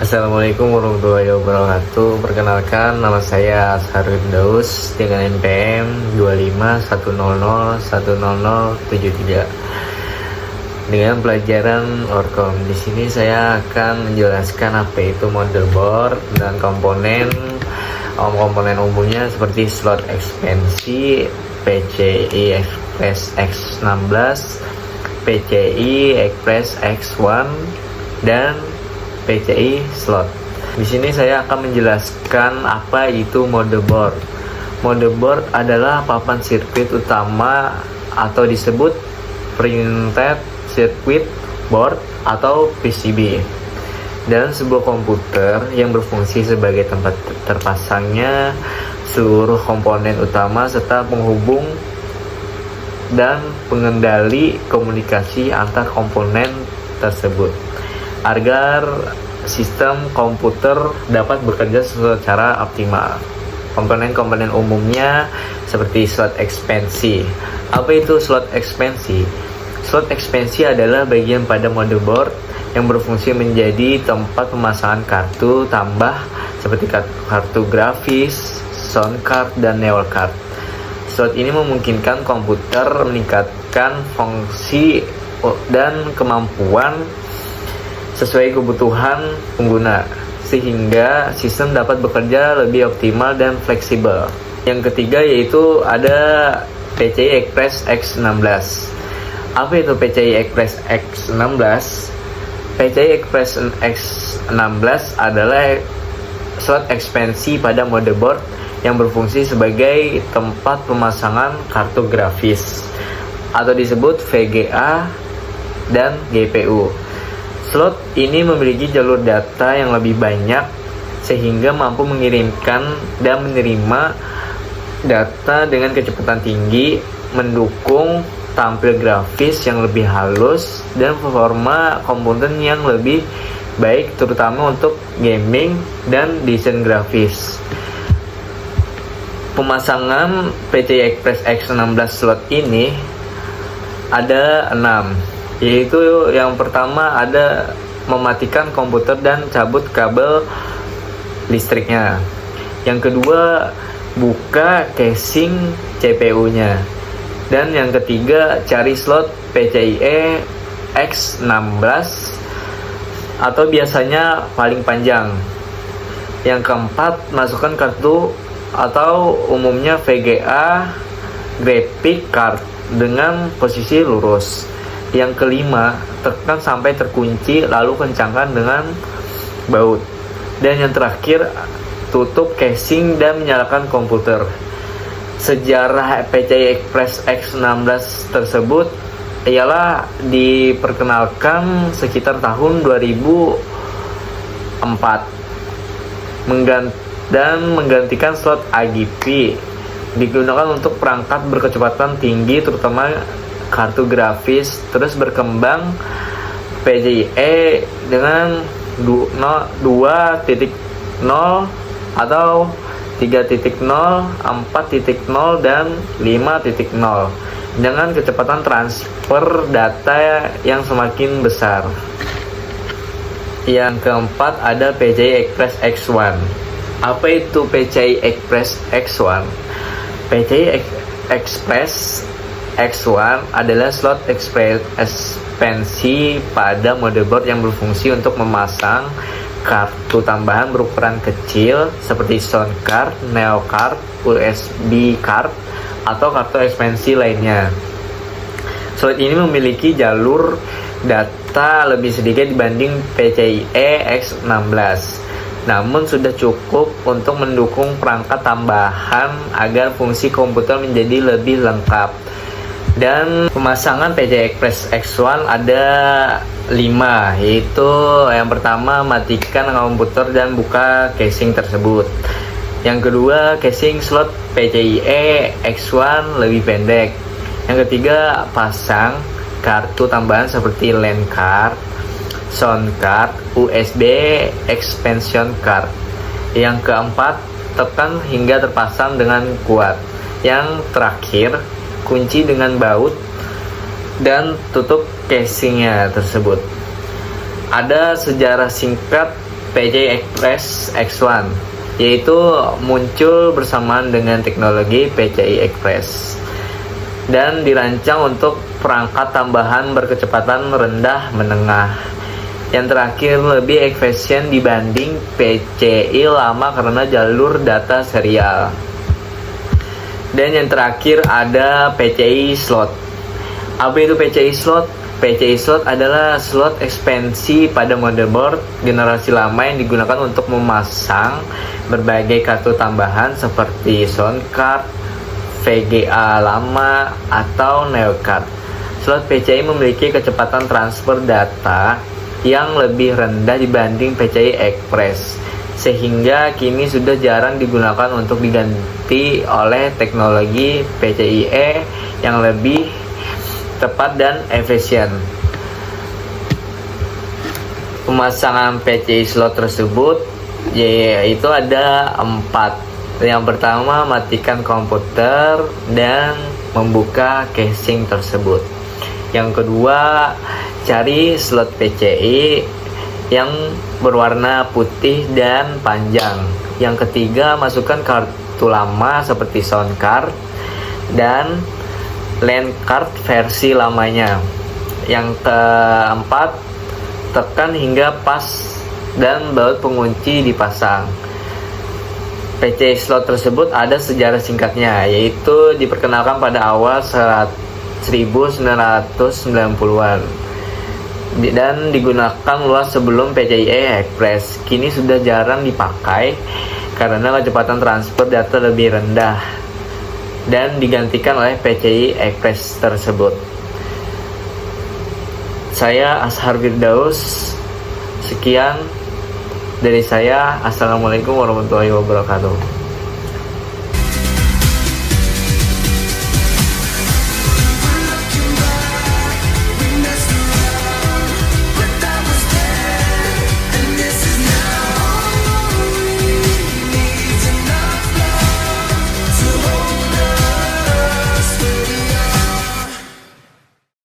Assalamualaikum warahmatullahi wabarakatuh. Perkenalkan, nama saya Asharul Daus dengan NPM 25100100073 dengan pelajaran Orcom. Di sini saya akan menjelaskan apa itu motherboard dan komponen umumnya seperti slot ekspansi, PCI Express X16, PCI Express X1 dan PCI slot. Di sini saya akan menjelaskan apa itu motherboard. Motherboard adalah papan sirkuit utama atau disebut printed circuit board atau PCB dalam sebuah komputer yang berfungsi sebagai tempat terpasangnya seluruh komponen utama serta penghubung dan pengendali komunikasi antar komponen tersebut agar sistem komputer dapat bekerja secara optimal. Komponen-komponen umumnya seperti slot ekspansi. Apa itu slot ekspansi? Slot ekspansi adalah bagian pada motherboard yang berfungsi menjadi tempat pemasangan kartu tambah seperti kartu grafis, sound card, dan neo card. Slot ini memungkinkan komputer meningkatkan fungsi dan kemampuan sesuai kebutuhan pengguna, sehingga sistem dapat bekerja lebih optimal dan fleksibel. Yang ketiga yaitu ada PCI Express X16. Apa itu PCI Express X16? PCI Express X16 adalah slot ekspansi pada motherboard yang berfungsi sebagai tempat pemasangan kartu grafis atau disebut VGA dan GPU. Slot ini memiliki jalur data yang lebih banyak sehingga mampu mengirimkan dan menerima data dengan kecepatan tinggi, mendukung tampil grafis yang lebih halus dan performa komponen yang lebih baik terutama untuk gaming dan desain grafis. Pemasangan PCI Express X16 slot ini ada 6, yaitu yang pertama ada mematikan komputer dan cabut kabel listriknya. Yang kedua, buka casing CPU-nya. Dan yang ketiga, cari slot PCIe X16 atau biasanya paling panjang. Yang keempat, masukkan kartu atau umumnya VGA graphic card dengan posisi lurus. Yang kelima, tekan sampai terkunci lalu kencangkan dengan baut. Dan yang terakhir, tutup casing dan menyalakan komputer. Sejarah PCI Express X16 tersebut ialah diperkenalkan sekitar tahun 2004 dan menggantikan slot AGP, digunakan untuk perangkat berkecepatan tinggi terutama kartu grafis. Terus berkembang PCIe dengan 2.0 atau 3.0, 4.0 dan 5.0 dengan kecepatan transfer data yang semakin besar. Yang keempat ada PCI Express X1. Apa itu PCI Express X1? PCI Express X1 adalah slot ekspansi pada motherboard yang berfungsi untuk memasang kartu tambahan berukuran kecil seperti sound card, neo card, USB card, atau kartu ekspansi lainnya. Slot ini memiliki jalur data lebih sedikit dibanding PCIe X16, namun sudah cukup untuk mendukung perangkat tambahan agar fungsi komputer menjadi lebih lengkap. Dan pemasangan PCI Express X1 ada 5, yaitu yang pertama, matikan komputer dan buka casing tersebut. Yang kedua, casing slot PCIe X1 lebih pendek. Yang ketiga, pasang kartu tambahan seperti LAN card, sound card, USB expansion card. Yang keempat, tekan hingga terpasang dengan kuat. Yang terakhir, kunci dengan baut dan tutup casingnya tersebut. Ada sejarah singkat PCI Express X1, yaitu muncul bersamaan dengan teknologi PCI Express dan dirancang untuk perangkat tambahan berkecepatan rendah menengah. Yang terakhir lebih efisien dibanding PCI lama karena jalur data serial. Dan yang terakhir ada PCI slot. Apa itu PCI slot? PCI slot adalah slot ekspansi pada motherboard generasi lama yang digunakan untuk memasang berbagai kartu tambahan seperti sound card, VGA lama, atau Neo card. Slot PCI memiliki kecepatan transfer data yang lebih rendah dibanding PCI Express, sehingga kini sudah jarang digunakan untuk diganti oleh teknologi PCIe yang lebih tepat dan efisien. Pemasangan PCI slot tersebut yaitu ada 4. Yang pertama, matikan komputer dan membuka casing tersebut. Yang kedua, cari slot PCI yang berwarna putih dan panjang. Yang ketiga, masukkan kartu lama seperti sound card dan LAN card versi lamanya. Yang keempat, tekan hingga pas dan baut pengunci dipasang. PCI slot tersebut ada sejarah singkatnya, yaitu diperkenalkan pada awal 1990-an dan digunakan luas sebelum PCI Express. Kini sudah jarang dipakai karena kecepatan transfer data lebih rendah dan digantikan oleh PCI Express tersebut. Saya Ashar Firdaus. Sekian dari saya. Assalamualaikum warahmatullahi wabarakatuh.